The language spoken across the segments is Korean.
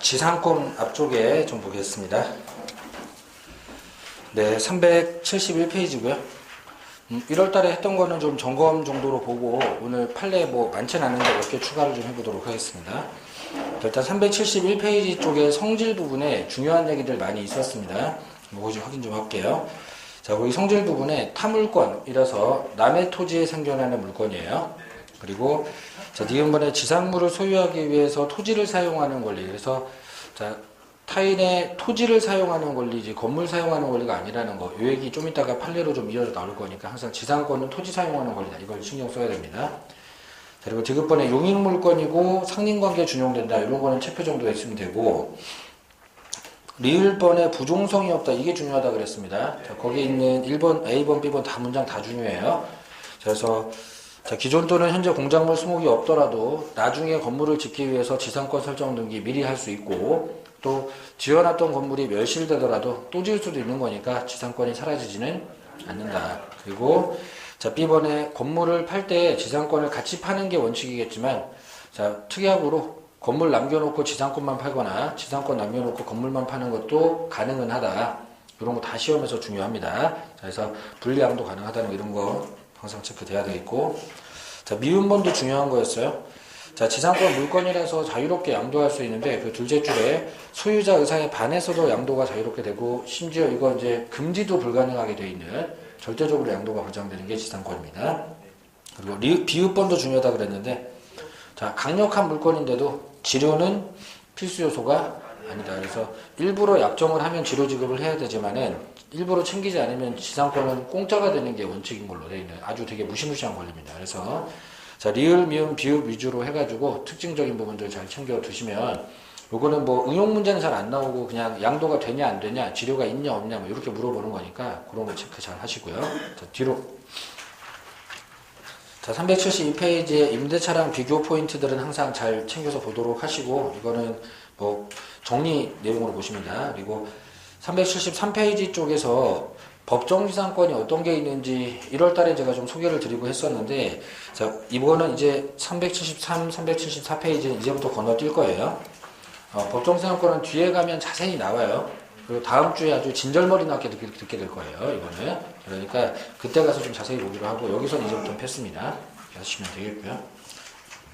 지상권 앞쪽에 좀 보겠습니다. 네, 371페이지고요. 1월 달에 했던 거는 좀 점검 정도로 보고 오늘 판례 뭐 많지는 않은데 몇 개 추가를 좀 해보도록 하겠습니다. 일단 371페이지 쪽에 성질 부분에 중요한 얘기들 많이 있었습니다. 이거 좀 확인 좀 할게요. 자, 거기 성질 부분에 타물권이라서 남의 토지에 생겨나는 물건이에요. 그리고 자, 니은번에 지상물을 소유하기 위해서 토지를 사용하는 권리. 그래서 자, 타인의 토지를 사용하는 권리지 건물 사용하는 권리가 아니라는 거. 이 얘기 좀 이따가 판례로 좀 이어져 나올 거니까 항상 지상권은 토지 사용하는 권리다. 이걸 신경 써야 됩니다. 자, 그리고 디귿번에 용익물권이고 상린관계에 준용된다. 이런 거는 체표 정도에 있으면 되고, 리을번에 부종성이 없다. 이게 중요하다 그랬습니다. 자, 거기 있는 1번, A번, B번 다 문장 다 중요해요. 그래서 자, 기존 또는 현재 공작물 수목이 없더라도 나중에 건물을 짓기 위해서 지상권 설정 등기 미리 할 수 있고, 또 지어놨던 건물이 멸실되더라도 또 지을 수도 있는 거니까 지상권이 사라지지는 않는다. 그리고 자, B번에 건물을 팔 때 지상권을 같이 파는 게 원칙이겠지만, 자, 특약으로 건물 남겨놓고 지상권만 팔거나 지상권 남겨놓고 건물만 파는 것도 가능은 하다. 이런 거 다 시험에서 중요합니다. 자, 그래서 분리양도 가능하다는 이런 거 항상 체크돼야 되겠고, 자, 미음번도 중요한 거였어요. 자, 지상권 물건이라서 자유롭게 양도할 수 있는데 그 둘째 줄에 소유자 의사에 반해서도 양도가 자유롭게 되고, 심지어 이거 이제 금지도 불가능하게 돼 있는 절대적으로 양도가 보장되는 게 지상권입니다. 그리고 비읍번도 중요하다 그랬는데, 자, 강력한 물건인데도 지료는 필수 요소가 아니다. 그래서 일부러 약정을 하면 지료 지급을 해야 되지만은 일부러 챙기지 않으면 지상권은 공짜가 되는 게 원칙인 걸로 되어 있는 아주 되게 무시무시한 권리입니다. 그래서 자, 리을, 미음, 비읍 위주로 해가지고 특징적인 부분들 잘 챙겨 두시면, 요거는 뭐 응용 문제는 잘 안 나오고 그냥 양도가 되냐 안 되냐, 지료가 있냐 없냐 뭐 이렇게 물어보는 거니까 그런 거 체크 잘 하시고요. 자, 뒤로. 자, 372페이지의 임대차랑 비교 포인트들은 항상 잘 챙겨서 보도록 하시고, 이거는 뭐 정리 내용으로 보십니다. 그리고 373페이지 쪽에서 법정지상권이 어떤 게 있는지 1월 달에 제가 좀 소개를 드리고 했었는데, 자, 이거는 이제 373, 374페이지는 이제부터 건너뛸 거예요. 법정지상권은 뒤에 가면 자세히 나와요. 그리고 다음 주에 아주 진절머리 나게 듣게 될 거예요, 이거는. 그러니까 그때 가서 좀 자세히 보기로 하고, 여기서는 이제부터 패스입니다. 이렇게 하시면 되겠고요.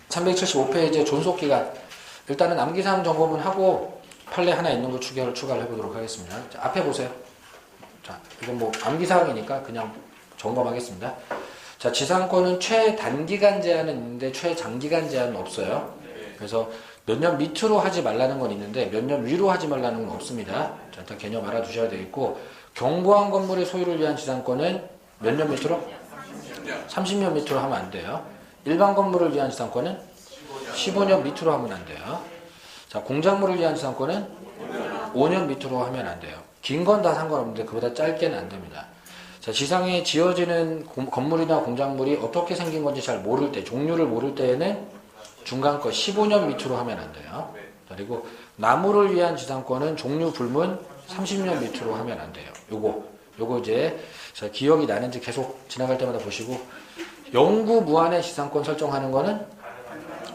375페이지의 존속기간. 일단은 암기사항 점검은 하고 판례 하나 있는 거 추가를 해보도록 하겠습니다. 자, 앞에 보세요. 자, 이건 뭐 암기사항이니까 그냥 점검하겠습니다. 자, 지상권은 최단기간 제한은 있는데 최장기간 제한은 없어요. 그래서 몇 년 밑으로 하지 말라는 건 있는데 몇 년 위로 하지 말라는 건 없습니다. 자, 일단 개념 알아두셔야 되겠고, 경고한 건물의 소유를 위한 지상권은 몇 년 밑으로? 30년 밑으로 하면 안 돼요. 일반 건물을 위한 지상권은 15년 밑으로 하면 안 돼요. 자, 공작물을 위한 지상권은 5년 밑으로 하면 안 돼요. 긴 건 다 상관없는데 그보다 짧게는 안 됩니다. 자, 지상에 지어지는 건물이나 공작물이 어떻게 생긴 건지 잘 모를 때, 종류를 모를 때에는 중간 거 15년 밑으로 하면 안 돼요. 그리고 나무를 위한 지상권은 종류 불문 30년 밑으로 하면 안 돼요. 요거 이제 자, 기억이 나는지 계속 지나갈 때마다 보시고, 영구 무한의 지상권 설정하는 거는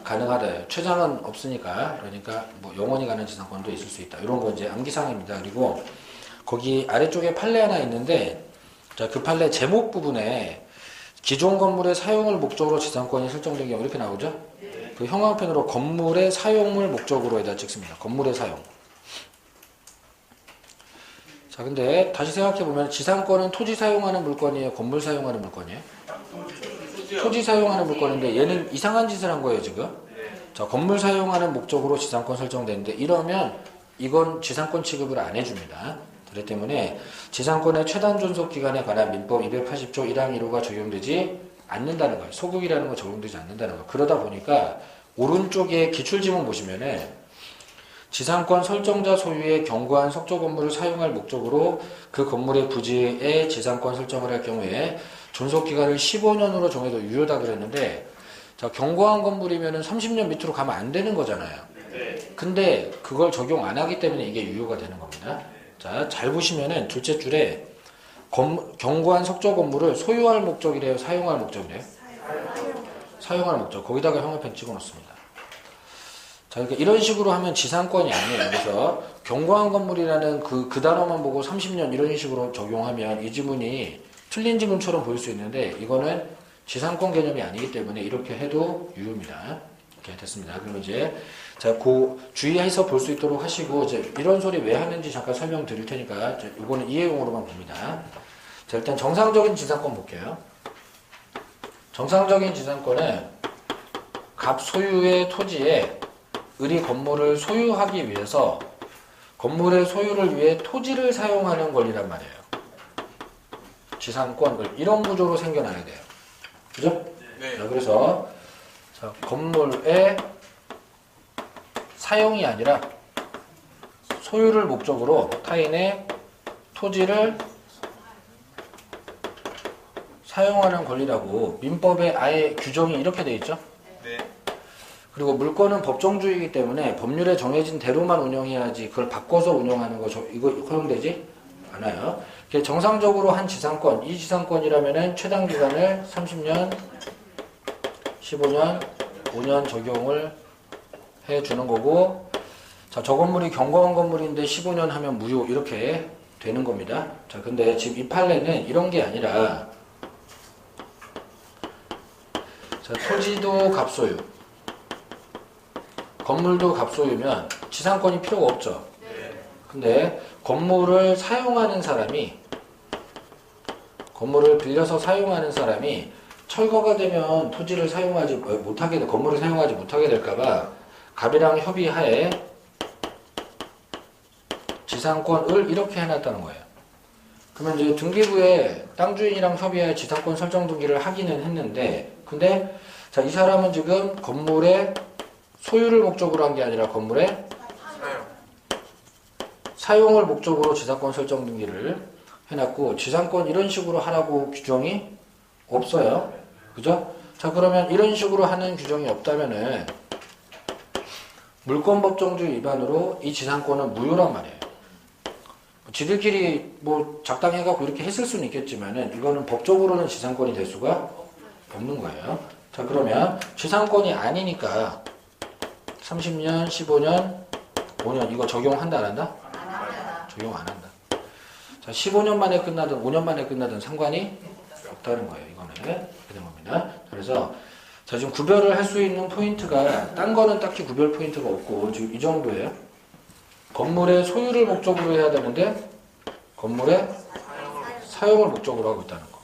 가능하다. 최장은 없으니까. 그러니까 뭐 영원히 가는 지상권도 있을 수 있다. 이런 거 이제 암기사항입니다. 그리고 거기 아래쪽에 판례 하나 있는데, 자, 그 판례 제목 부분에 기존 건물의 사용을 목적으로 지상권이 설정된 경우 이렇게 나오죠? 그 형광펜으로 건물의 사용을 목적으로에다 찍습니다. 건물의 사용. 자, 근데 다시 생각해보면 지상권은 토지 사용하는 물건이에요? 건물 사용하는 물건이에요? 토지 사용하는 물건인데 얘는 이상한 짓을 한 거예요, 지금. 자, 건물 사용하는 목적으로 지상권 설정되는데 이러면 이건 지상권 취급을 안 해줍니다. 그렇기 때문에 지상권의 최단 존속 기간에 관한 민법 280조 1항 1호가 적용되지 않는다는 거예요. 소극이라는 거 적용되지 않는다는 거예요. 그러다 보니까 오른쪽에 기출지문 보시면은 지상권 설정자 소유의 경과한 석조 건물을 사용할 목적으로 그 건물의 부지에 지상권 설정을 할 경우에 존속기간을 15년으로 정해도 유효다 그랬는데, 자, 경과한 건물이면은 30년 밑으로 가면 안 되는 거잖아요. 근데 그걸 적용 안 하기 때문에 이게 유효가 되는 겁니다. 자, 잘 보시면은 둘째 줄에 경과한 석조 건물을 소유할 목적이래요? 사용할 목적이래요? 사용할 목적. 거기다가 형광펜 찍어 놓습니다. 자, 그러니까 이런 식으로 하면 지상권이 아니에요. 그래서 경과한 건물이라는 그 단어만 보고 30년 이런 식으로 적용하면 이 지문이 틀린 지문처럼 보일 수 있는데 이거는 지상권 개념이 아니기 때문에 이렇게 해도 유효입니다. 이렇게 됐습니다. 그럼 이제 자, 주의해서 볼 수 있도록 하시고 이제 이런 소리 왜 하는지 잠깐 설명드릴 테니까 이거는 이해용으로만 봅니다. 자, 일단 정상적인 지상권 볼게요. 정상적인 지상권은 갑 소유의 토지에 을이 건물을 소유하기 위해서 건물의 소유를 위해 토지를 사용하는 권리란 말이에요. 지상권, 이런 구조로 생겨나야 돼요. 그죠? 네. 자, 그래서 자, 건물의 사용이 아니라 소유를 목적으로 타인의 토지를 사용하는 권리라고 민법에 아예 규정이 이렇게 돼 있죠. 네. 그리고 물권은 법정주의이기 때문에 법률에 정해진 대로만 운영해야지 그걸 바꿔서 운영하는 거 이거 허용되지 않아요. 정상적으로 한 지상권, 이 지상권이라면은 최단 기간을 30년, 15년, 5년 적용을 해주는 거고, 자, 저 건물이 경과한 건물인데 15년 하면 무효 이렇게 되는 겁니다. 자, 근데 지금 이 판례는 이런 게 아니라 자, 토지도 갑소유, 건물도 갑소유면 지상권이 필요가 없죠. 근데 건물을 사용하는 사람이 건물을 빌려서 사용하는 사람이 철거가 되면 토지를 사용하지 못하게 건물을 사용하지 못하게 될까봐 갑이랑 협의하에 지상권을 이렇게 해놨다는 거예요. 그러면 이제 등기부에 땅 주인이랑 협의하에 지상권 설정 등기를 하기는 했는데, 근데 자, 이 사람은 지금 건물의 소유를 목적으로 한 게 아니라 건물의 사용을 목적으로 지상권 설정 등기를 해놨고, 지상권 이런 식으로 하라고 규정이 없어요. 그죠? 자, 그러면 이런 식으로 하는 규정이 없다면은 물권법정주의 위반으로 이 지상권은 무효란 말이에요. 지들끼리 뭐 작당해갖고 이렇게 했을 수는 있겠지만은 이거는 법적으로는 지상권이 될 수가 없는 거예요. 자, 그러면 지상권이 아니니까 30년, 15년, 5년 이거 적용한다 안 한다? 적용 안 한다. 자, 15년 만에 끝나든 5년 만에 끝나든 상관이 없다는 거예요. 이거는 이렇게 된 겁니다. 그래서 자, 지금 구별을 할 수 있는 포인트가 딴 거는 딱히 구별 포인트가 없고 지금 이 정도예요. 건물의 소유를 목적으로 해야 되는데 건물의 사용을 목적으로 하고 있다는 거.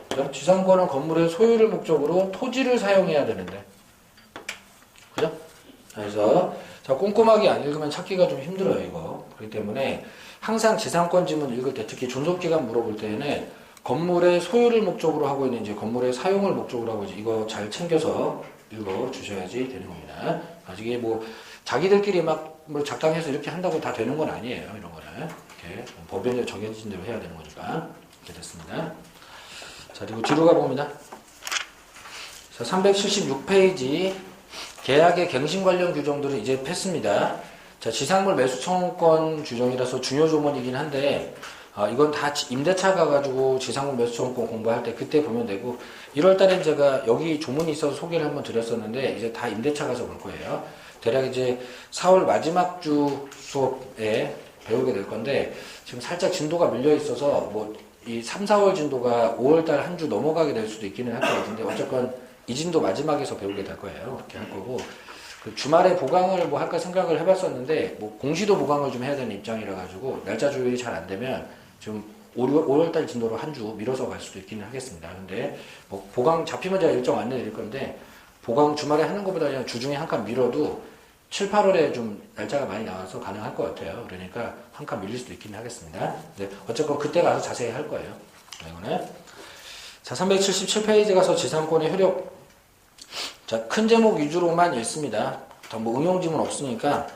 그죠? 지상권은 건물의 소유를 목적으로 토지를 사용해야 되는데, 그죠? 그래서 자, 꼼꼼하게 안 읽으면 찾기가 좀 힘들어요, 이거. 그렇기 때문에 항상 지상권 지문 읽을 때, 특히 존속기간 물어볼 때는 건물의 소유를 목적으로 하고 있는지 건물의 사용을 목적으로 하고 있는지 이거 잘 챙겨서 읽어 주셔야지 되는 겁니다. 아직 뭐 자기들끼리 막 뭐 작당해서 이렇게 한다고 다 되는 건 아니에요. 이런 거는 이렇게 법원에 정해진 대로 해야 되는 거니까. 이렇게 됐습니다. 자, 그리고 뒤로 가봅니다. 자, 376페이지 계약의 갱신 관련 규정들을 이제 뺐습니다. 자, 지상물 매수 청구권 규정이라서 중요 조문이긴 한데 이건 다 임대차 가가지고 지상물 매수 청구권 공부할 때 그때 보면 되고, 1월달엔 제가 여기 조문이 있어서 소개를 한번 드렸었는데 이제 다 임대차 가서 볼 거예요. 대략 이제 4월 마지막 주 수업에 배우게 될 건데 지금 살짝 진도가 밀려 있어서 뭐 이 3, 4월 진도가 5월달 한 주 넘어가게 될 수도 있기는 할 것 같은데 어쨌건 이 진도 마지막에서 배우게 될 거예요. 그렇게 할 거고, 그 주말에 보강을 뭐 할까 생각을 해봤었는데 뭐 공시도 보강을 좀 해야 되는 입장이라 가지고 날짜 조율이 잘 안 되면 지금 5월달 진도로 한 주 밀어서 갈 수도 있기는 하겠습니다. 근데 뭐 보강 잡히면 제가 일정 안내드릴 건데 보강 주말에 하는 것보다 그냥 주중에 한 칸 밀어도 7, 8월에 좀 날짜가 많이 나와서 가능할 것 같아요. 그러니까 한 칸 밀릴 수도 있긴 하겠습니다. 네, 어쨌건 그때 가서 자세히 할 거예요. 이거는. 자, 377페이지 가서 지상권의 효력. 자, 큰 제목 위주로만 읽습니다. 더 뭐 응용지문 없으니까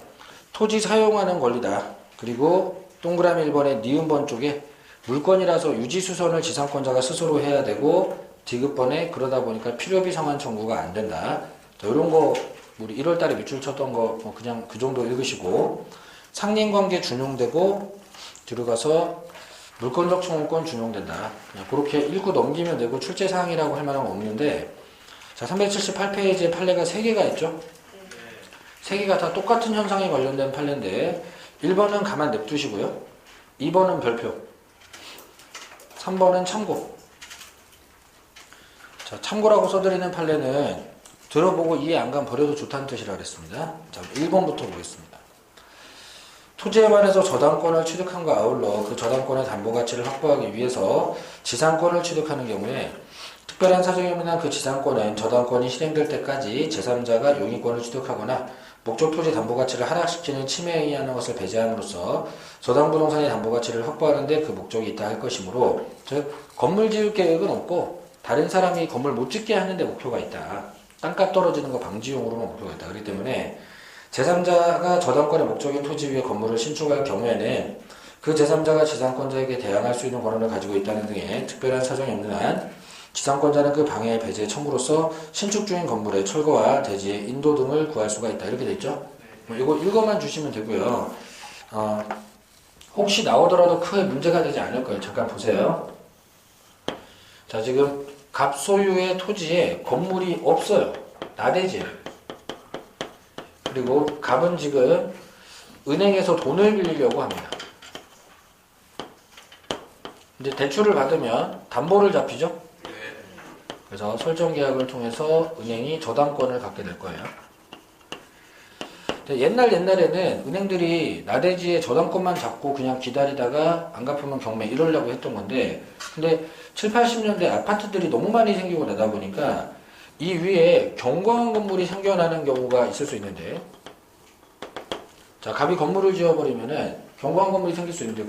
토지 사용하는 권리다. 그리고 동그라미 1번에 니은번 쪽에 물권이라서 유지수선을 지상권자가 스스로 해야 되고 디귿번에 그러다 보니까 필요비 상환 청구가 안 된다. 자, 이런 거 우리 1월달에 밑줄 쳤던 거 뭐 그냥 그 정도 읽으시고, 상린관계 준용되고 들어가서 물권적 청구권 준용된다. 그냥 그렇게 읽고 넘기면 되고 출제사항이라고 할 만한 건 없는데, 자, 378페이지에 판례가 3개가 있죠. 세 개가 다 똑같은 현상에 관련된 판례인데 1번은 가만 냅두시고요. 2번은 별표, 3번은 참고. 자, 참고라고 써드리는 판례는 들어보고 이해 안 가면 버려도 좋다는 뜻이라 그랬습니다. 자, 1번부터 보겠습니다. 토지에 관해서 저당권을 취득함과 아울러 그 저당권의 담보가치를 확보하기 위해서 지상권을 취득하는 경우에 특별한 사정에 의한 그 지상권은 저당권이 실행될 때까지 제3자가 용의권을 취득하거나 목적 토지 담보가치를 하락시키는 침해에 의한 것을 배제함으로써 저당 부동산의 담보가치를 확보하는 데 그 목적이 있다 할 것이므로, 즉 건물 지을 계획은 없고 다른 사람이 건물 못 짓게 하는 데 목표가 있다. 땅값 떨어지는 거 방지용으로만 목표가 있다. 그렇기 때문에 제3자가 저당권의 목적인 토지 위에 건물을 신축할 경우에는 그 제3자가 지상권자에게 대항할 수 있는 권한을 가지고 있다는 등의 특별한 사정이 없는 한 지상권자는 그 방해 배제 청구로서 신축 중인 건물의 철거와 대지의 인도 등을 구할 수가 있다. 이렇게 돼 있죠. 이거 읽어만 주시면 되고요. 혹시 나오더라도 크게 문제가 되지 않을 거예요. 잠깐 보세요. 자, 지금 갑소유의 토지에 건물이 없어요. 나대지예요. 그리고 갑은 지금 은행에서 돈을 빌리려고 합니다. 이제 대출을 받으면 담보를 잡히죠. 그래서 설정계약을 통해서 은행이 저당권을 갖게 될 거예요. 옛날에는 은행들이 나대지에 저당권만 잡고 그냥 기다리다가 안 갚으면 경매 이러려고 했던 건데, 근데 7, 80년대 아파트들이 너무 많이 생기고 나다 보니까 이 위에 경과한 건물이 생겨나는 경우가 있을 수 있는데, 자, 갑이 건물을 지어버리면은 경과한 건물이 생길 수 있는데,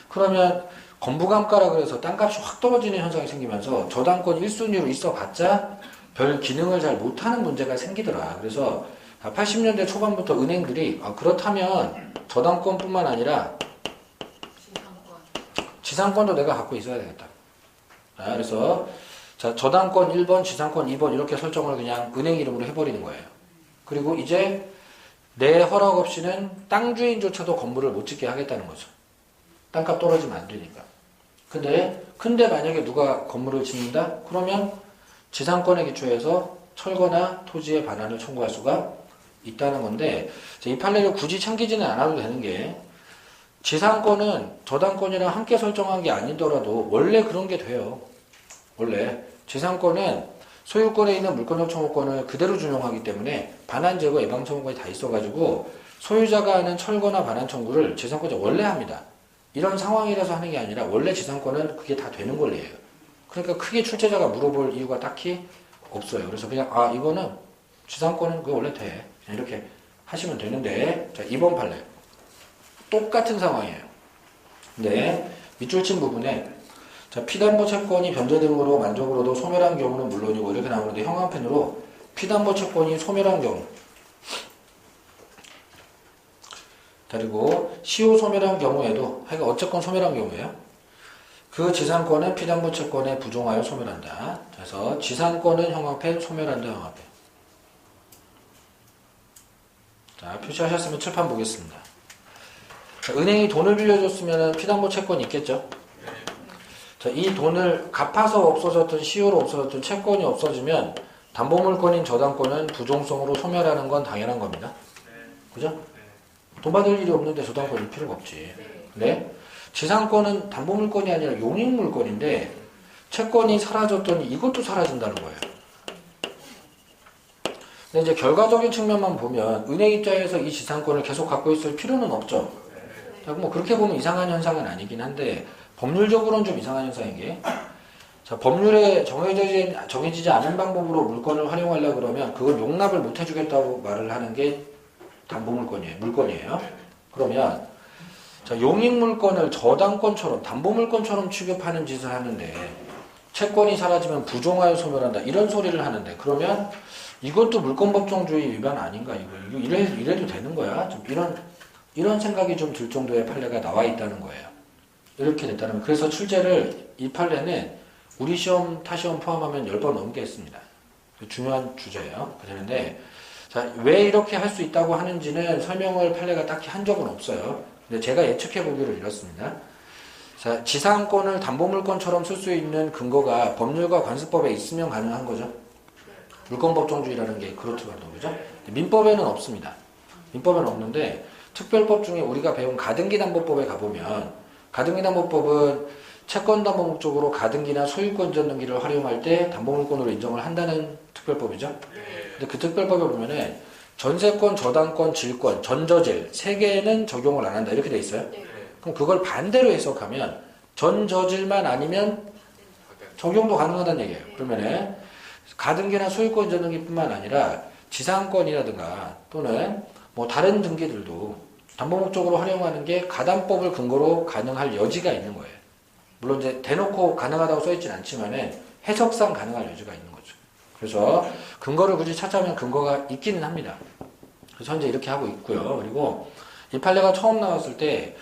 그러면 건부감가라 그래서 땅값이 확 떨어지는 현상이 생기면서 저당권 1순위로 있어봤자 별 기능을 잘 못하는 문제가 생기더라. 그래서 80년대 초반부터 은행들이 그렇다면 저당권뿐만 아니라 지상권도 내가 갖고 있어야 되겠다. 그래서 자, 저당권 1번, 지상권 2번 이렇게 설정을 그냥 은행 이름으로 해버리는 거예요. 그리고 이제 내 허락 없이는 땅 주인조차도 건물을 못 짓게 하겠다는 거죠. 땅값 떨어지면 안 되니까. 근데 만약에 누가 건물을 짓는다? 그러면 지상권에 기초해서 철거나 토지의 반환을 청구할 수가 있다는 건데, 이 판례를 굳이 챙기지는 않아도 되는 게, 지상권은 저당권이랑 함께 설정한 게 아니더라도 원래 그런 게 돼요. 원래 지상권은 소유권에 있는 물권적 청구권을 그대로 준용하기 때문에 반환 제거 예방 청구권이 다 있어가지고 소유자가 하는 철거나 반환 청구를 지상권자 원래 합니다. 이런 상황이라서 하는 게 아니라 원래 지상권은 그게 다 되는 권리예요. 그러니까 크게 출제자가 물어볼 이유가 딱히 없어요. 그래서 그냥 이거는 지상권은 그게 원래 돼. 그냥 이렇게 하시면 되는데, 자, 2번 판례 똑같은 상황이에요. 근데 밑줄 친 부분에 자, 피담보 채권이 변제 등으로 만족으로도 소멸한 경우는 물론이고 이렇게 나오는데, 형광펜으로 피담보 채권이 소멸한 경우, 그리고 시효 소멸한 경우에도, 하여간 어쨌건 소멸한 경우에요. 그 지상권은 피담보 채권에 부종하여 소멸한다. 그래서 지상권은 형광펜, 소멸한다 형광펜. 자, 표시하셨으면 칠판 보겠습니다. 자, 은행이 돈을 빌려줬으면 피담보 채권이 있겠죠. 자, 이 돈을 갚아서 없어졌든 시효로 없어졌든 채권이 없어지면 담보물권인 저당권은 부종성으로 소멸하는 건 당연한 겁니다. 그죠? 돈 받을 일이 없는데 저당권일 필요가 없지. 네? 지상권은 담보물권이 아니라 용익물권인데 채권이 사라졌더니 이것도 사라진다는 거예요. 근데 이제 결과적인 측면만 보면 은행 입장에서 이 지상권을 계속 갖고 있을 필요는 없죠. 자, 뭐 그렇게 보면 이상한 현상은 아니긴 한데, 법률적으로는 좀 이상한 현상인 게, 자, 법률에 정해지지 않은 방법으로 물건을 활용하려고 그러면 그걸 용납을 못 해주겠다고 말을 하는 게 담보물권이에요. 물건이에요. 그러면 자, 용익물건을 저당권처럼 담보물건처럼 취급하는 짓을 하는데 채권이 사라지면 부종하여 소멸한다 이런 소리를 하는데, 그러면 이것도 물권법정주의 위반 아닌가, 이거 이래도 되는 거야? 좀 이런 생각이 좀 들 정도의 판례가 나와 있다는 거예요. 이렇게 됐다는 거예요. 그래서 출제를 이 판례는 우리 시험, 타시험 포함하면 10번 넘게 했습니다. 중요한 주제예요. 그런데 자, 왜 이렇게 할 수 있다고 하는지는 설명을 판례가 딱히 한 적은 없어요. 근데 제가 예측해 보기를 이렇습니다. 자, 지상권을 담보물권처럼 쓸 수 있는 근거가 법률과 관습법에 있으면 가능한 거죠. 물권법정주의라는 게 그렇더라고요. 그죠? 민법에는 없습니다. 민법에는 없는데 특별법 중에 우리가 배운 가등기담보법에 가보면 가등기담보법은 채권담보 목적으로 가등기나 소유권 이전 등기를 활용할 때 담보물권으로 인정을 한다는 특별법이죠. 근데 그 특별법에 보면은 전세권, 저당권, 질권, 전저질 세 개는 적용을 안 한다 이렇게 돼 있어요. 그럼 그걸 반대로 해석하면 전저질만 아니면 적용도 가능하다는 얘기예요. 그러면은 가등기나 소유권 이전 등기뿐만 아니라 지상권이라든가 또는 뭐 다른 등기들도 담보 목적으로 활용하는 게 가담법을 근거로 가능할 여지가 있는 거예요. 물론 이제 대놓고 가능하다고 써있진 않지만은 해석상 가능할 여지가 있는 거죠. 그래서 근거를 굳이 찾자면 근거가 있기는 합니다. 그래서 현재 이렇게 하고 있고요. 그리고 이 판례가 처음 나왔을 때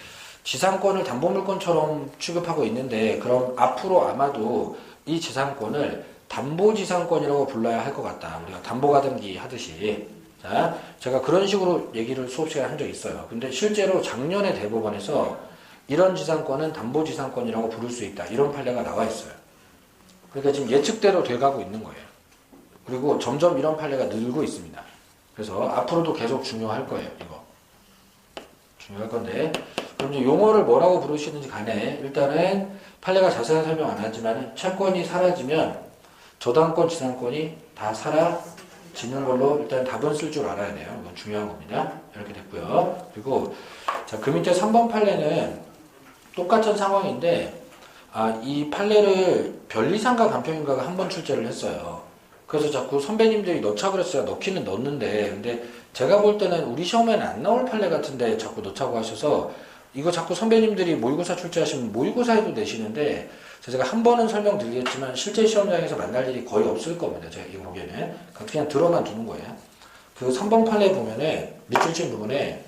지상권을 담보물권처럼 취급하고 있는데 그럼 앞으로 아마도 이 지상권을 담보지상권이라고 불러야 할 것 같다. 우리가 담보가등기 하듯이. 자, 제가 그런 식으로 얘기를 수업 시간에 한 적이 있어요. 근데 실제로 작년에 대법원에서 이런 지상권은 담보지상권이라고 부를 수 있다. 이런 판례가 나와 있어요. 그러니까 지금 예측대로 돼가고 있는 거예요. 그리고 점점 이런 판례가 늘고 있습니다. 그래서 앞으로도 계속 중요할 거예요. 이거. 중요할 건데 그럼 이제 용어를 뭐라고 부르시는지 간에 일단은 판례가 자세한 설명 안 하지만 채권이 사라지면 저당권, 지상권이 다 사라지는 걸로 일단 답은 쓸 줄 알아야 돼요. 이건 중요한 겁니다. 이렇게 됐고요. 그리고 자, 그 밑에 3번 판례는 똑같은 상황인데 이 판례를 변리상가 간평인가가 한 번 출제를 했어요. 그래서 자꾸 선배님들이 넣자 그랬어요. 넣기는 넣는데 근데 제가 볼 때는 우리 시험에는 안 나올 판례 같은데 자꾸 넣자고 하셔서 이거 자꾸 선배님들이 모의고사 출제하시면 모의고사에도 내시는데 제가 한 번은 설명드리겠지만 실제 시험장에서 만날 일이 거의 없을 겁니다. 제가 이거 보기에는 그냥 들어만 두는 거예요. 그 3번 판례 보면은 밑줄 친 부분에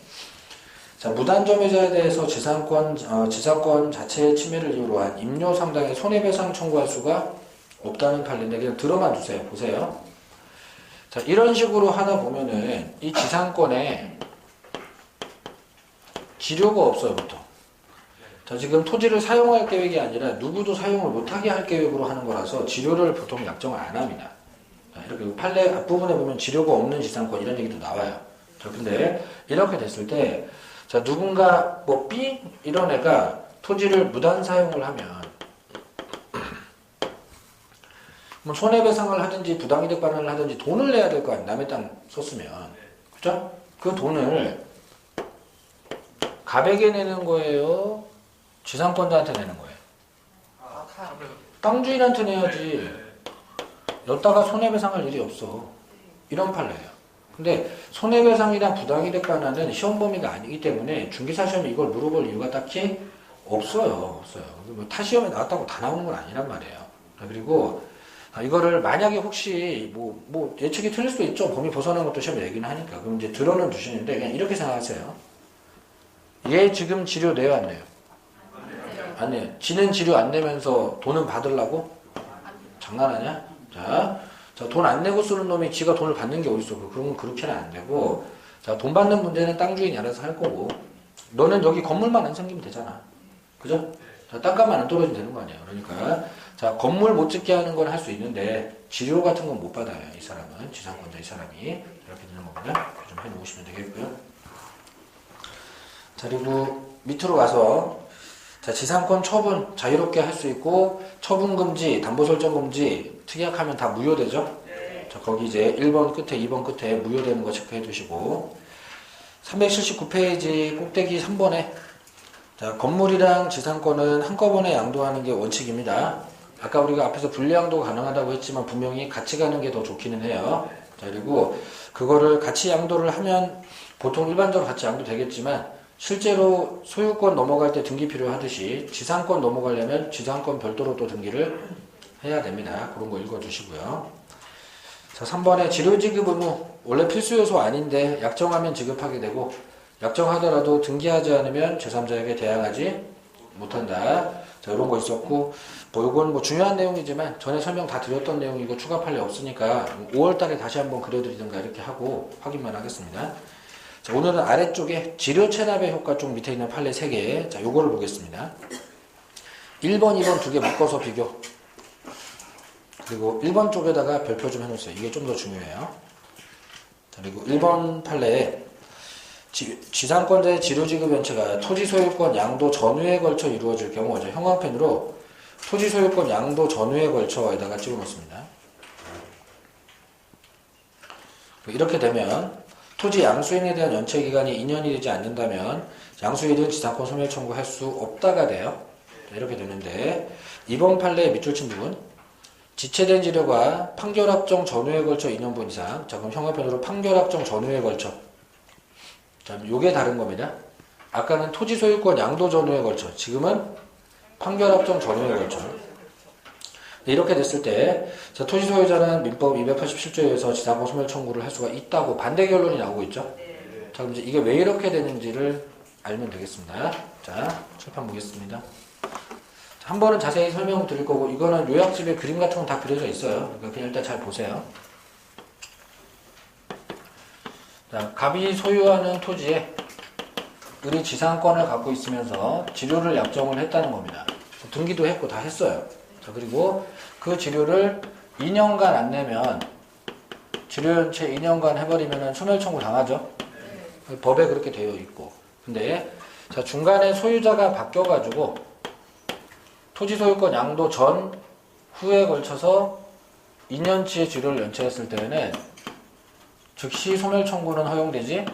자, 무단점유자에 대해서 지상권 자체의 침해를 이유로 한 임료 상당의 손해배상 청구할 수가 없다는 판례인데 그냥 들어만 두세요. 보세요. 자, 이런 식으로 하다 보면은 이 지상권에 지료가 없어요, 보통. 자, 지금 토지를 사용할 계획이 아니라 누구도 사용을 못하게 할 계획으로 하는 거라서 지료를 보통 약정을 안 합니다. 자, 이렇게 판례 앞부분에 보면 지료가 없는 지상권 이런 얘기도 나와요. 자, 근데 이렇게 됐을 때 자, 누군가 뭐 B 이런 애가 토지를 무단 사용을 하면 뭐 손해배상을 하든지 부당이득 반환을 하든지 돈을 내야 될 거 아니에요. 남의 땅 썼으면. 그죠? 그 돈을 갑에게 내는 거예요? 지상권자한테 내는 거예요? 땅 주인한테 내야지. 여기다가 손해배상할 일이 없어. 이런 판례예요. 근데 손해배상이랑 부당이득 반환은 시험 범위가 아니기 때문에 중개사 시험에 이걸 물어볼 이유가 딱히 없어요. 뭐 타 시험에 나왔다고 다 나오는 건 아니란 말이에요. 그리고 이거를 만약에 혹시 뭐 예측이 틀릴 수도 있죠. 범위 벗어난 것도 시험에 내긴 하니까. 그럼 이제 들어는 두시는데 그냥 이렇게 생각하세요. 얘 지금 지료 내요 안 내요? 안 내요. 지는 지료 안 내면서 돈은 받으려고? 장난하냐? 자, 돈 안 내고 쓰는 놈이 지가 돈을 받는 게 어딨어. 그러면 그렇게는 안 되고. 자, 돈 받는 문제는 땅 주인이 알아서 할 거고. 너는 여기 건물만 안 생기면 되잖아. 그죠? 자, 땅값만 안 떨어지면 되는 거 아니야. 그러니까 자, 건물 못 짓게 하는 건 할 수 있는데 지료 같은 건 못 받아요. 이 사람은 지상권자 이 사람이 이렇게 되는 겁니다. 좀 해놓으시면 되겠고요. 자, 그리고 밑으로 가서 자, 지상권 처분 자유롭게 할 수 있고 처분 금지, 담보 설정 금지 특약하면 다 무효되죠. 자, 거기 이제 1번 끝에 2번 끝에 무효되는 거 체크해 두시고 379페이지 꼭대기 3번에 자, 건물이랑 지상권은 한꺼번에 양도하는 게 원칙입니다. 아까 우리가 앞에서 분리양도 가능하다고 했지만 분명히 같이 가는 게 더 좋기는 해요. 자, 그리고 그거를 같이 양도를 하면 보통 일반적으로 같이 양도 되겠지만 실제로 소유권 넘어갈 때 등기 필요하듯이 지상권 넘어가려면 지상권 별도로 또 등기를 해야 됩니다. 그런 거 읽어주시고요. 자, 3번에 지료지급 의무 원래 필수 요소 아닌데 약정하면 지급하게 되고 약정하더라도 등기하지 않으면 제3자에게 대항하지 못한다. 자, 이런 거 있었고 이건 뭐 중요한 내용이지만 전에 설명 다 드렸던 내용이고 추가 판례 없으니까 5월달에 다시 한번 그려드리든가 이렇게 하고 확인만 하겠습니다. 자, 오늘은 아래쪽에 지료 체납의 효과 쪽 밑에 있는 판례 3개. 자, 요거를 보겠습니다. 1번, 2번 두 개 묶어서 비교. 그리고 1번 쪽에다가 별표 좀 해놓으세요. 이게 좀 더 중요해요. 자, 그리고 1번 판례에 지상권자의 지료지급 연체가 토지 소유권 양도 전후에 걸쳐 이루어질 경우 형광펜으로 토지 소유권 양도 전후에 걸쳐에다가 찍어놓습니다. 이렇게 되면 토지 양수인에 대한 연체 기간이 2년이 되지 않는다면 양수인은 지상권 소멸 청구할 수 없다가 돼요. 이렇게 되는데 이번 판례의 밑줄 친 부분 지체된 지료가 판결확정 전후에 걸쳐 2년분 이상. 자, 그럼 형광펜으로 판결확정 전후에 걸쳐. 자, 요게 다른 겁니다. 아까는 토지 소유권 양도 전후에 걸쳐. 지금은 판결확정 전후에 걸쳐. 이렇게 됐을 때, 자, 토지 소유자는 민법 287조에서 지상권 소멸 청구를 할 수가 있다고 반대 결론이 나오고 있죠. 자, 그럼 이제 이게 왜 이렇게 되는지를 알면 되겠습니다. 자, 칠판 보겠습니다. 한 번은 자세히 설명 드릴 거고, 이거는 요약집에 그림 같은 건 다 그려져 있어요. 그러니까 그냥 일단 잘 보세요. 자, 갑이 소유하는 토지에 을이 지상권을 갖고 있으면서 지료를 약정을 했다는 겁니다. 등기도 했고 다 했어요. 자, 그리고 그 지료를 2년간 안 내면 지료연체 2년간 해버리면 소멸 청구 당하죠. 법에 그렇게 되어 있고. 근데 자, 중간에 소유자가 바뀌어가지고 토지 소유권 양도 전 후에 걸쳐서 2년치의 지료를 연체했을 때에는 즉시 소멸 청구는 허용되지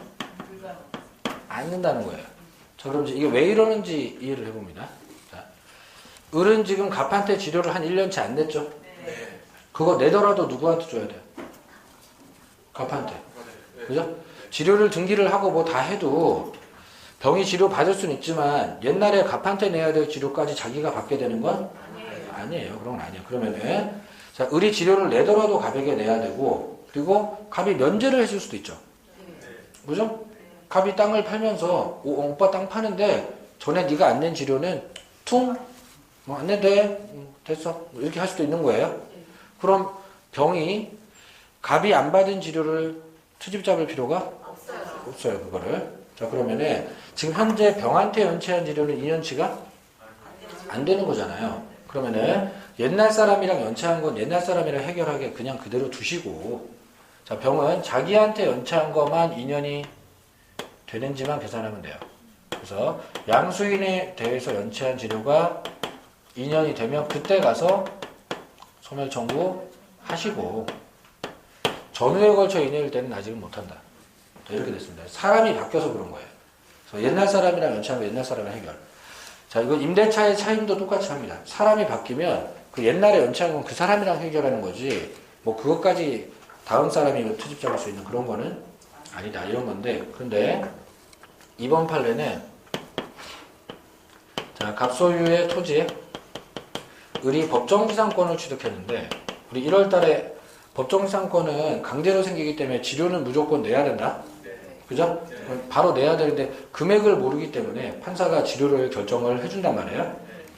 않는다는 거예요. 자, 그럼 이게 왜 이러는지 이해를 해봅니다. 자, 을은 지금 갑한테 지료를 한 1년치 안 냈죠? 네. 그거 내더라도 누구한테 줘야 돼요? 갑한테. 그죠? 지료를 등기를 하고 뭐 다 해도 병이 지료 받을 수는 있지만 옛날에 갑한테 내야 될 지료까지 자기가 받게 되는 건 아니에요. 그런 건 아니에요. 그러면은 자, 을이 지료를 내더라도 갑에게 내야 되고 그리고 갑이 면제를 해줄 수도 있죠. 그죠? 갑이 땅을 팔면서 오빠 땅 파는데 전에 네가 안 낸 지료는 퉁? 뭐 안 내도 돼? 됐어. 이렇게 할 수도 있는 거예요. 그럼 병이 갑이 안 받은 지료를 트집 잡을 필요가 없어요. 그거를. 자, 그러면은 지금 현재 병한테 연체한 지료는 2년치가 안 되는 거잖아요. 그러면은 옛날 사람이랑 연체한 건 옛날 사람이랑 해결하게 그냥 그대로 두시고 자, 병은 자기한테 연체한 것만 2년이 되는지만 계산하면 돼요. 그래서 양수인에 대해서 연체한 지료가 2년이 되면 그때 가서 소멸 청구 하시고 전후에 걸쳐 2년일 때는 아직은 못한다. 이렇게 됐습니다. 사람이 바뀌어서 그런 거예요. 그래서 옛날 사람이랑 연체한 거 옛날 사람이랑 해결. 자, 이거 임대차의 차임도 똑같이 합니다. 사람이 바뀌면 그 옛날에 연체한 건 그 사람이랑 해결하는 거지 뭐 그것까지 다음 사람이 트집 잡을 수 있는 그런 거는 아니다. 이런 건데 그런데 이번 판례는 자, 갑소유의 토지에 을이 법정지상권을 취득했는데 우리 1월 달에 법정지상권은 강제로 생기기 때문에 지료는 무조건 내야 된다. 그죠? 바로 내야 되는데 금액을 모르기 때문에 판사가 지료를 결정을 해준단 말이에요.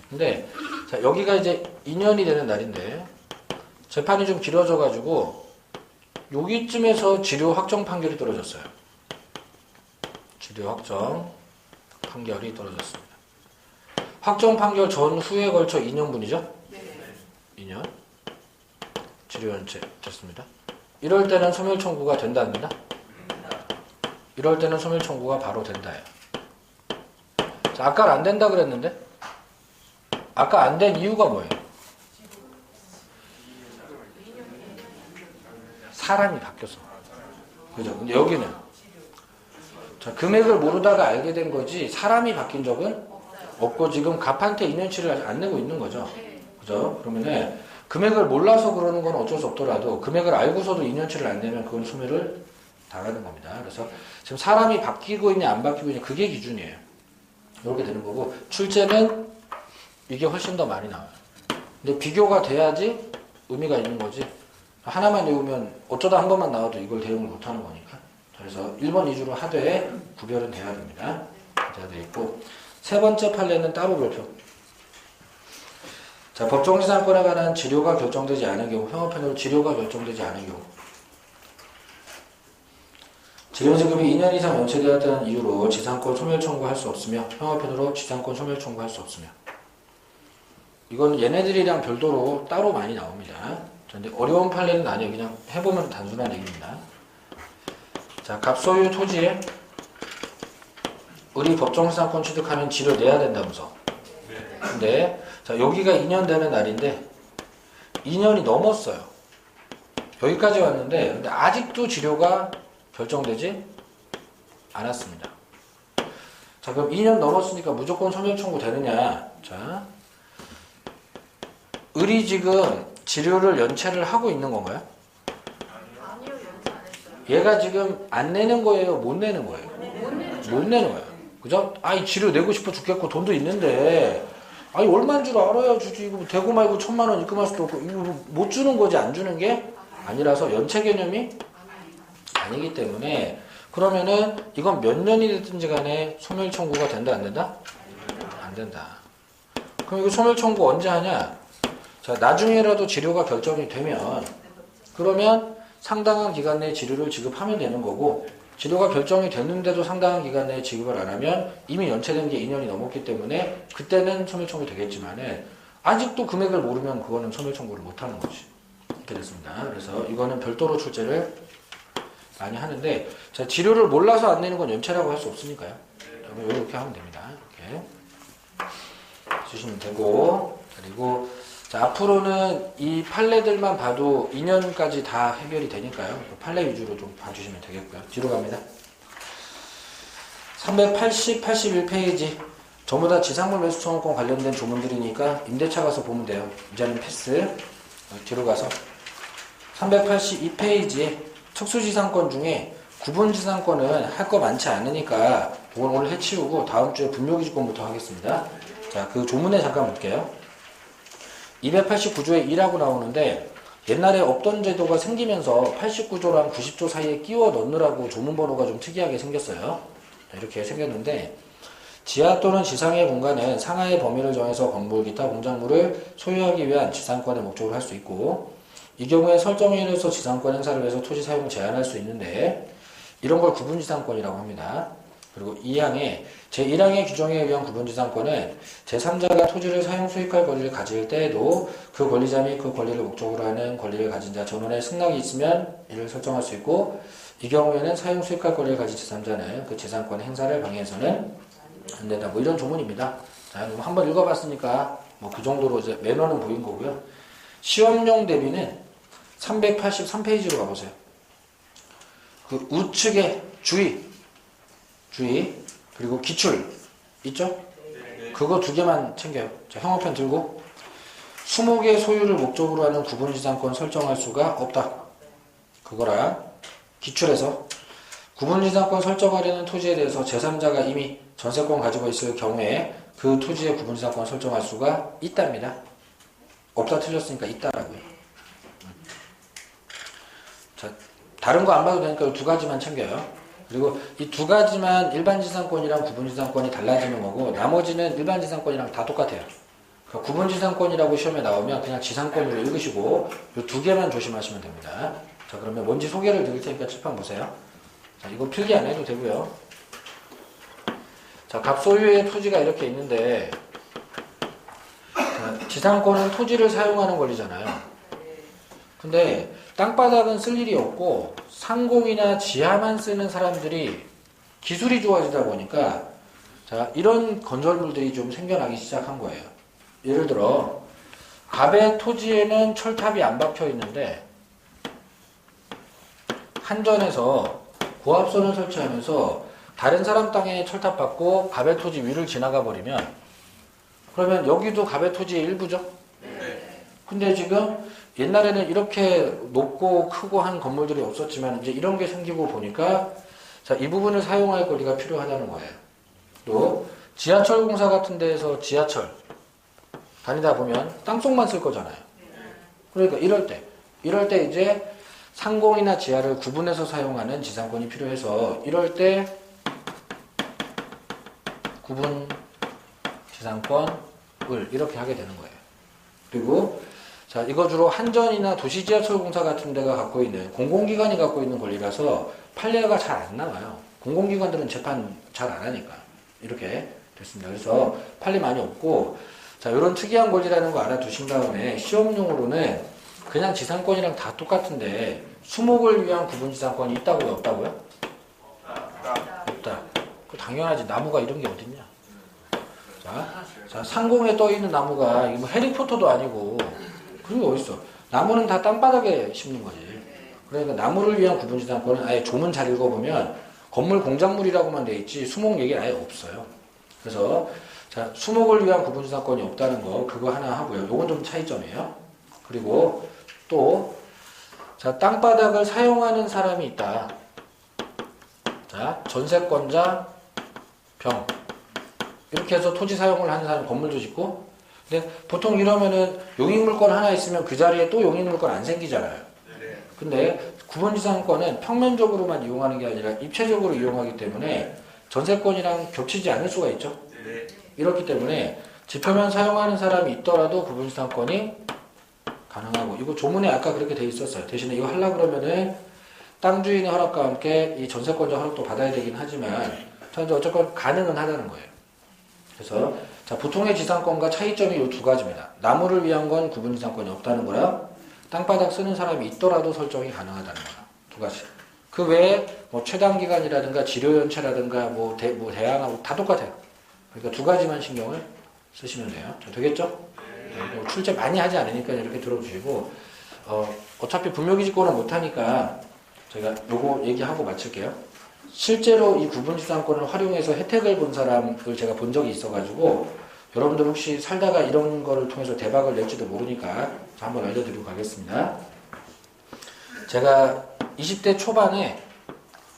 근데 자, 여기가 이제 2년이 되는 날인데 재판이 좀 길어져 가지고 여기쯤에서 지료 확정 판결이 떨어졌어요. 지료 확정 판결이 떨어졌습니다. 확정 판결 전후에 걸쳐 2년분이죠? 네. 2년. 지료 연체 됐습니다. 이럴 때는 소멸 청구가 된답니다. 이럴 때는 소멸 청구가 바로 된다예요. 자, 아까 안 된다 그랬는데 아까 안 된 이유가 뭐예요? 사람이 바뀌어서. 그죠? 근데 여기는 자, 금액을 모르다가 알게 된 거지 사람이 바뀐 적은 없고 지금 갑한테 2년치를 아직 안 내고 있는 거죠. 그죠? 그러면은 금액을 몰라서 그러는 건 어쩔 수 없더라도 금액을 알고서도 2년치를 안 내면 그건 소멸을 당하는 겁니다. 그래서 지금 사람이 바뀌고 있냐 안 바뀌고 있냐 그게 기준이에요. 이렇게 되는 거고 출제는 이게 훨씬 더 많이 나와요. 근데 비교가 돼야지 의미가 있는 거지. 하나만 외우면 어쩌다 한 번만 나와도 이걸 대응을 못하는 거니까. 그래서 1번 위주로 하되 구별은 돼야 됩니다. 돼야 돼 있고 세 번째 판례는 따로 별표. 자, 법정지상권에 관한 지료가 결정되지 않은 경우 형어편으로 지료가 결정되지 않은 경우 지료지급이 2년 이상 연체되었다는 이유로 지상권 소멸 청구할 수 없으며 형어편으로 지상권 소멸 청구할 수 없으며 이건 얘네들이랑 별도로 따로 많이 나옵니다. 근데 어려운 판례는 아니에요. 그냥 해보면 단순한 얘기입니다. 자, 갑소유 토지에 우리 법정시장권 취득하면 지료 내야 된다면서. 근데 자, 여기가 2년 되는 날인데 2년이 넘었어요. 여기까지 왔는데 근데 아직도 지료가 결정되지 않았습니다. 자, 그럼 2년 넘었으니까 무조건 소멸 청구 되느냐? 자, 을이 지금 지료를 연체를 하고 있는 건가요? 아니요, 연체 안 했어요. 얘가 지금 안 내는 거예요? 못 내는 거예요? 못 내는 거예요. 그죠? 아이, 지료 내고 싶어 죽겠고 돈도 있는데 아니 얼마인 줄 알아야 주지. 이거 되고 말고 1,000만 원 입금할 수도 없고 이거 못 주는 거지. 안 주는 게 아니라서 연체 개념이 아니기 때문에 그러면은 이건 몇 년이 됐든지 간에 소멸 청구가 된다 안 된다? 안 된다. 그럼 이거 소멸 청구 언제 하냐? 자, 나중에라도 지료가 결정이 되면 그러면 상당한 기간 내에 지료를 지급하면 되는 거고 지료가 결정이 됐는데도 상당한 기간 내에 지급을 안 하면 이미 연체된 게 2년이 넘었기 때문에 그때는 소멸 청구 되겠지만은 아직도 금액을 모르면 그거는 소멸 청구를 못 하는 거지. 이렇게 됐습니다. 그래서 이거는 별도로 출제를 많이 하는데 자, 지료를 몰라서 안 내는 건 연체라고 할 수 없으니까요. 이렇게 하면 됩니다. 이렇게 주시면 되고 그리고 자, 앞으로는 이 판례들만 봐도 2년까지 다 해결이 되니까요. 판례 위주로 좀 봐주시면 되겠고요. 뒤로 갑니다. 380, 81페이지 전부 다 지상물 매수 청구권 관련된 조문들이니까 임대차 가서 보면 돼요. 이제는 패스. 뒤로 가서 382페이지에 특수지상권 중에 구분지상권은 할 거 많지 않으니까 그건 오늘 해치우고 다음 주에 분묘기지권부터 하겠습니다. 자, 그 조문에 잠깐 볼게요. 289조에 2라고 나오는데 옛날에 없던 제도가 생기면서 89조랑 90조 사이에 끼워 넣느라고 조문번호가 좀 특이하게 생겼어요. 이렇게 생겼는데 지하 또는 지상의 공간은 상하의 범위를 정해서 건물, 기타 공작물을 소유하기 위한 지상권의 목적으로 할 수 있고 이 경우에 설정에 의해서 지상권 행사를 위해서 토지 사용을 제한할 수 있는데 이런 걸 구분지상권이라고 합니다. 그리고 2항에 제1항의 규정에 의한 구분지상권은 제3자가 토지를 사용 수익할 권리를 가질 때에도 그 권리자 및 그 권리를 목적으로 하는 권리를 가진 자 전원의 승낙이 있으면 이를 설정할 수 있고 이 경우에는 사용 수익할 권리를 가진 제3자는 그 지상권 행사를 방해해서는 안 된다. 뭐 이런 조문입니다. 자, 한번 읽어봤으니까 뭐 그 정도로 이제 매너는 보인 거고요. 시험용 대비는 383페이지로 가보세요. 그 우측에 주의 그리고 기출 있죠? 그거 두 개만 챙겨요. 자, 형어펜 들고 20개 소유를 목적으로 하는 구분지상권 설정할 수가 없다. 그거랑 기출에서 구분지상권 설정하려는 토지에 대해서 제3자가 이미 전세권 가지고 있을 경우에 그 토지의 구분지상권 설정할 수가 있답니다. 없다 틀렸으니까 있다라고요. 자, 다른 거 안 봐도 되니까 이 두 가지만 챙겨요. 그리고 이 두 가지만 일반지상권이랑 구분지상권이 달라지는 거고 나머지는 일반지상권이랑 다 똑같아요. 그러니까 구분지상권이라고 시험에 나오면 그냥 지상권으로 읽으시고 이 두 개만 조심하시면 됩니다. 자, 그러면 뭔지 소개를 드릴 테니까 칠판 보세요. 자, 이거 필기 안 해도 되고요. 자, 갑소유의 토지가 이렇게 있는데 자, 지상권은 토지를 사용하는 권리잖아요. 근데 땅바닥은 쓸 일이 없고 상공이나 지하만 쓰는 사람들이 기술이 좋아지다 보니까 자, 이런 건설물들이 좀 생겨나기 시작한 거예요. 예를 들어 갑의 토지에는 철탑이 안 박혀 있는데 한전에서 고압선을 설치하면서 다른 사람 땅에 철탑 박고 갑의 토지 위를 지나가 버리면 그러면 여기도 갑의 토지의 일부죠? 근데 지금 옛날에는 이렇게 높고 크고 한 건물들이 없었지만 이제 이런 게 생기고 보니까 자, 이 부분을 사용할 권리가 필요하다는 거예요. 또 지하철 공사 같은 데에서 지하철 다니다 보면 땅속만 쓸 거잖아요. 그러니까 이럴 때 이제 상공이나 지하를 구분해서 사용하는 지상권이 필요해서 이럴 때 구분 지상권을 이렇게 하게 되는 거예요. 그리고 자, 이거 주로 한전이나 도시지하철공사 같은 데가 갖고 있는 공공기관이 갖고 있는 권리라서 판례가 잘 안 나와요. 공공기관들은 재판 잘 안 하니까 이렇게 됐습니다. 그래서 판례 많이 없고 자, 이런 특이한 권리라는 거 알아두신 다음에 시험용으로는 그냥 지상권이랑 다 똑같은데 수목을 위한 구분지상권이 있다고요? 없다고요? 없다. 그 당연하지. 나무가 이런 게 어딨냐. 자, 상공에 떠있는 나무가 이게 뭐 해리포터도 아니고 그런 게 어딨어. 나무는 다 땅바닥에 심는 거지. 그러니까 나무를 위한 구분지상권은 아예 조문 잘 읽어보면 건물 공작물이라고만 돼 있지 수목 얘기 아예 없어요. 그래서 자, 수목을 위한 구분지상권이 없다는 거 그거 하나 하고요. 요건 좀 차이점이에요. 그리고 또 자, 땅바닥을 사용하는 사람이 있다. 자, 전세권자, 병. 이렇게 해서 토지 사용을 하는 사람 건물도 짓고. 근데 보통 이러면은 용익물권 하나 있으면 그 자리에 또 용익물권 안 생기잖아요. 근데 구분지상권은 평면적으로만 이용하는 게 아니라 입체적으로 이용하기 때문에 전세권이랑 겹치지 않을 수가 있죠. 이렇기 때문에 지표면 사용하는 사람이 있더라도 구분지상권이 가능하고, 이거 조문에 아까 그렇게 돼 있었어요. 대신에 이거 하려고 그러면은 땅 주인의 허락과 함께 이 전세권자 허락도 받아야 되긴 하지만 저는 어쨌건 가능은 하다는 거예요. 그래서 자, 보통의 지상권과 차이점이 이 두 가지입니다. 나무를 위한 건 구분지상권이 없다는 거랑 땅바닥 쓰는 사람이 있더라도 설정이 가능하다는 거야. 두 가지. 그 외에 뭐 최단기간이라든가 지료연체라든가 뭐 대안하고 다 똑같아요. 그러니까 두 가지만 신경을 쓰시면 돼요. 자, 되겠죠? 뭐 출제 많이 하지 않으니까 이렇게 들어주시고 어차피 분묘기지권은 못하니까 제가 요거 얘기하고 마칠게요. 실제로 이 구분지상권을 활용해서 혜택을 본 사람을 제가 본 적이 있어가지고 여러분들 혹시 살다가 이런 거를 통해서 대박을 낼지도 모르니까 한번 알려드리고 가겠습니다. 제가 20대 초반에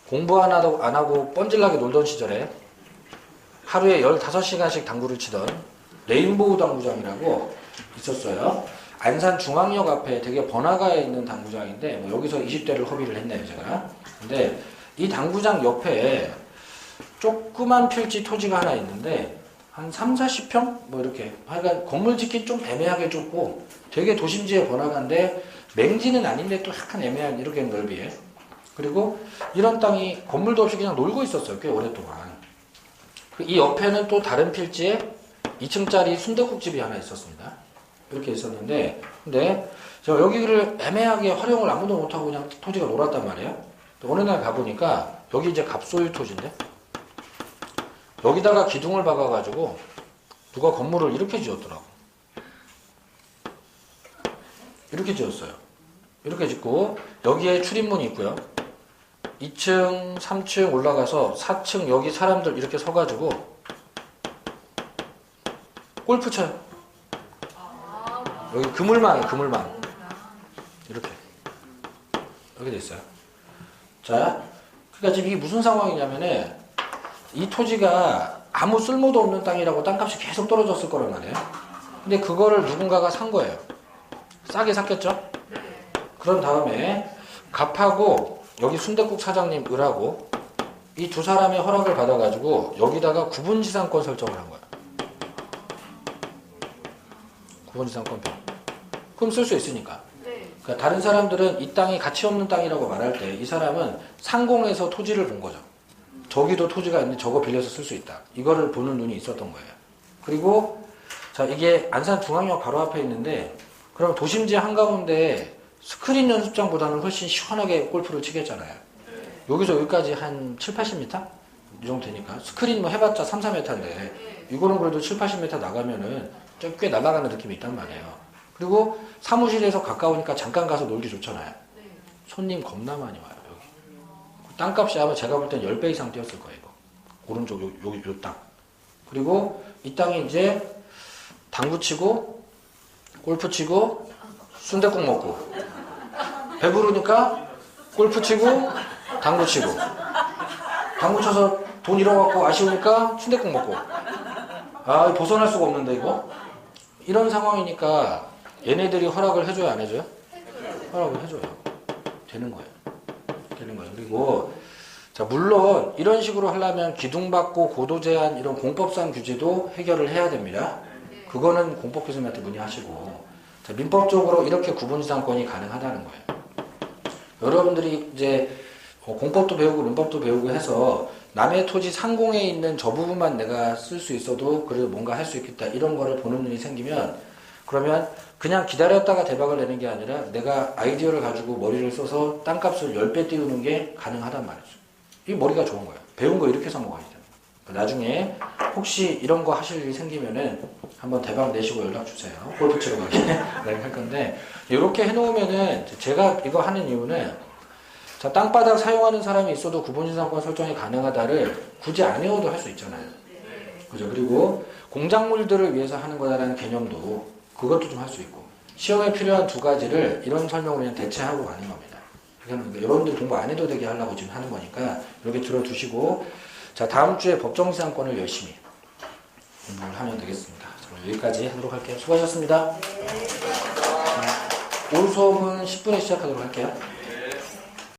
공부 안 하고 뻔질나게 놀던 시절에 하루에 15시간씩 당구를 치던 레인보우 당구장이라고 있었어요. 안산 중앙역 앞에 되게 번화가에 있는 당구장인데 뭐 여기서 20대를 허비를 했네요 제가. 근데 이 당구장 옆에 조그만 필지 토지가 하나 있는데 한 3, 40평? 뭐 이렇게 하여간 건물 짓긴 좀 애매하게 좁고 되게 도심지의 번화가인데 맹지는 아닌데 또 약간 애매한 이렇게 넓이에. 그리고 이런 땅이 건물도 없이 그냥 놀고 있었어요 꽤 오랫동안. 이 옆에는 또 다른 필지에 2층짜리 순댓국집이 하나 있었습니다. 이렇게 있었는데 근데 제가 여기를 애매하게 활용을 아무도 못하고 그냥 토지가 놀았단 말이에요. 어느 날 가보니까 여기 이제 갑소유 토지인데 여기다가 기둥을 박아가지고 누가 건물을 이렇게 지었더라고. 이렇게 지었어요. 이렇게 짓고 여기에 출입문이 있고요. 2층, 3층 올라가서 4층 여기 사람들 이렇게 서가지고 골프 쳐요. 여기 그물망이에요. 그물망. 이렇게 돼 있어요. 자, 그러니까 지금 이게 무슨 상황이냐면은 이 토지가 아무 쓸모도 없는 땅이라고 땅값이 계속 떨어졌을 거란 말이에요. 근데 그거를 누군가가 산 거예요. 싸게 샀겠죠? 그런 다음에 갑하고 여기 순댓국 사장님 을하고 이 두 사람의 허락을 받아가지고 여기다가 구분지상권 설정을 한 거예요. 구분지상권표. 그럼 쓸 수 있으니까. 그러니까 다른 사람들은 이 땅이 가치 없는 땅이라고 말할 때 이 사람은 상공에서 토지를 본 거죠. 저기도 토지가 있는데 저거 빌려서 쓸 수 있다. 이거를 보는 눈이 있었던 거예요. 그리고 자 이게 안산 중앙역 바로 앞에 있는데 그럼 도심지 한가운데 스크린 연습장보다는 훨씬 시원하게 골프를 치겠잖아요. 여기서 여기까지 한 7, 80m? 이 정도 되니까 스크린 뭐 해봤자 3, 4m인데 이거는 그래도 7, 80m 나가면은 좀 꽤 날아가는 느낌이 있단 말이에요. 그리고 사무실에서 가까우니까 잠깐 가서 놀기 좋잖아요. 손님 겁나 많이 와요, 여기. 땅값이 아마 제가 볼 땐 10배 이상 뛰었을 거예요, 이거. 오른쪽, 요 땅. 그리고 이 땅이 이제 당구 치고, 골프 치고, 순댓국 먹고. 배부르니까 골프 치고, 당구 치고. 당구 쳐서 돈 잃어갖고 아쉬우니까 순댓국 먹고. 아, 벗어날 수가 없는데, 이거? 이런 상황이니까 얘네들이 허락을 해줘요, 안 해줘요? 허락을 해줘요. 되는 거예요. 그리고 자 물론 이런 식으로 하려면 기둥받고 고도 제한 이런 공법상 규제도 해결을 해야 됩니다. 그거는 공법교수님한테 문의하시고 자, 민법적으로 이렇게 구분지상권이 가능하다는 거예요. 여러분들이 이제 공법도 배우고 민법도 배우고 해서 남의 토지 상공에 있는 저 부분만 내가 쓸 수 있어도 그래도 뭔가 할 수 있겠다 이런 거를 보는 눈이 생기면 그러면 그냥 기다렸다가 대박을 내는 게 아니라 내가 아이디어를 가지고 머리를 써서 땅값을 10배 띄우는 게 가능하단 말이죠. 이 머리가 좋은 거예요. 배운 거 이렇게 성공하시죠. 나중에 혹시 이런 거 하실 일이 생기면은 한번 대박 내시고 연락 주세요. 골프 치러 가게 할 건데 이렇게 해놓으면은 제가 이거 하는 이유는 자, 땅바닥 사용하는 사람이 있어도 구분인상권 설정이 가능하다를 굳이 안 외워도 할 수 있잖아요. 그죠? 그리고 공작물들을 위해서 하는 거다라는 개념도 그것도 좀 할 수 있고 시험에 필요한 두 가지를 이런 설명으로 그냥 대체하고 가는 겁니다. 그러니까 여러분들 공부 안 해도 되게 하려고 지금 하는 거니까 이렇게 들어두시고 자 다음 주에 법정지상권을 열심히 공부를 하면 되겠습니다. 저는 여기까지 하도록 할게요. 수고하셨습니다. 오늘 수업은 10분에 시작하도록 할게요.